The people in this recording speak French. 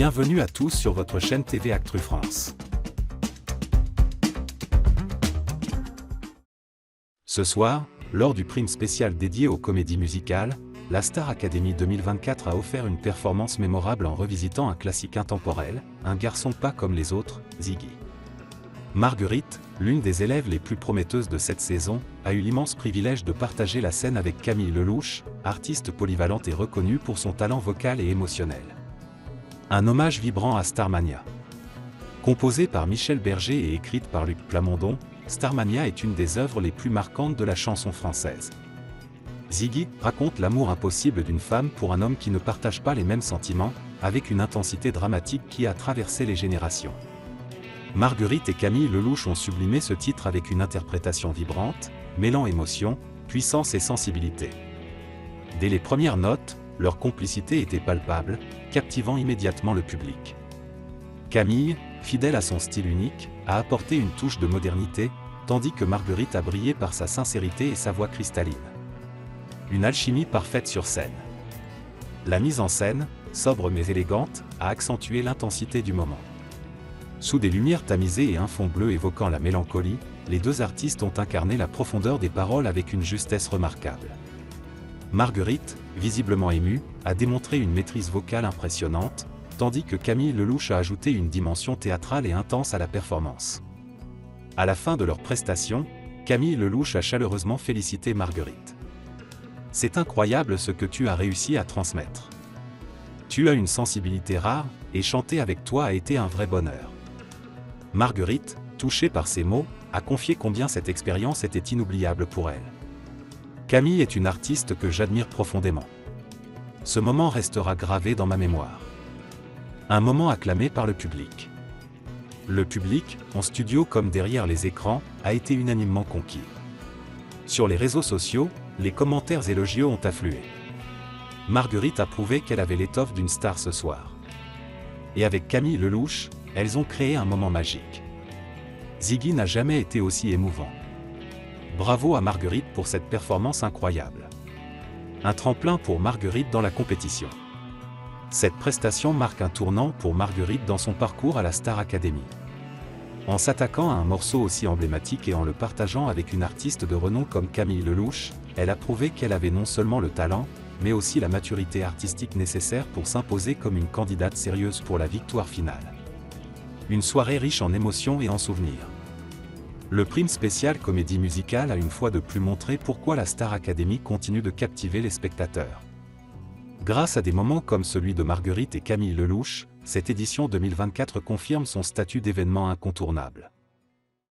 Bienvenue à tous sur votre chaîne TV Actu France. Ce soir, lors du prime spécial dédié aux comédies musicales, la Star Academy 2024 a offert une performance mémorable en revisitant un classique intemporel, Un garçon pas comme les autres, Ziggy. Marguerite, l'une des élèves les plus prometteuses de cette saison, a eu l'immense privilège de partager la scène avec Camille Lelouch, artiste polyvalente et reconnue pour son talent vocal et émotionnel. Un hommage vibrant à Starmania. Composée par Michel Berger et écrite par Luc Plamondon, Starmania est une des œuvres les plus marquantes de la chanson française. Ziggy raconte l'amour impossible d'une femme pour un homme qui ne partage pas les mêmes sentiments, avec une intensité dramatique qui a traversé les générations. Marguerite et Camille Lelouch ont sublimé ce titre avec une interprétation vibrante, mêlant émotion, puissance et sensibilité. Dès les premières notes, leur complicité était palpable, captivant immédiatement le public. Camille, fidèle à son style unique, a apporté une touche de modernité, tandis que Marguerite a brillé par sa sincérité et sa voix cristalline. Une alchimie parfaite sur scène. La mise en scène, sobre mais élégante, a accentué l'intensité du moment. Sous des lumières tamisées et un fond bleu évoquant la mélancolie, les deux artistes ont incarné la profondeur des paroles avec une justesse remarquable. Marguerite, visiblement émue, a démontré une maîtrise vocale impressionnante, tandis que Camille Lelouch a ajouté une dimension théâtrale et intense à la performance. À la fin de leur prestation, Camille Lelouch a chaleureusement félicité Marguerite. « C'est incroyable ce que tu as réussi à transmettre. Tu as une sensibilité rare, et chanter avec toi a été un vrai bonheur. » Marguerite, touchée par ces mots, a confié combien cette expérience était inoubliable pour elle. Camille est une artiste que j'admire profondément. Ce moment restera gravé dans ma mémoire. Un moment acclamé par le public. Le public, en studio comme derrière les écrans, a été unanimement conquis. Sur les réseaux sociaux, les commentaires élogieux ont afflué. Marguerite a prouvé qu'elle avait l'étoffe d'une star ce soir. Et avec Camille Lelouch, elles ont créé un moment magique. Ziggy n'a jamais été aussi émouvant. Bravo à Marguerite pour cette performance incroyable. Un tremplin pour Marguerite dans la compétition. Cette prestation marque un tournant pour Marguerite dans son parcours à la Star Academy. En s'attaquant à un morceau aussi emblématique et en le partageant avec une artiste de renom comme Camille Lelouch, elle a prouvé qu'elle avait non seulement le talent, mais aussi la maturité artistique nécessaire pour s'imposer comme une candidate sérieuse pour la victoire finale. Une soirée riche en émotions et en souvenirs. Le prime spécial comédie musicale a une fois de plus montré pourquoi la Star Academy continue de captiver les spectateurs. Grâce à des moments comme celui de Marguerite et Camille Lelouch, cette édition 2024 confirme son statut d'événement incontournable.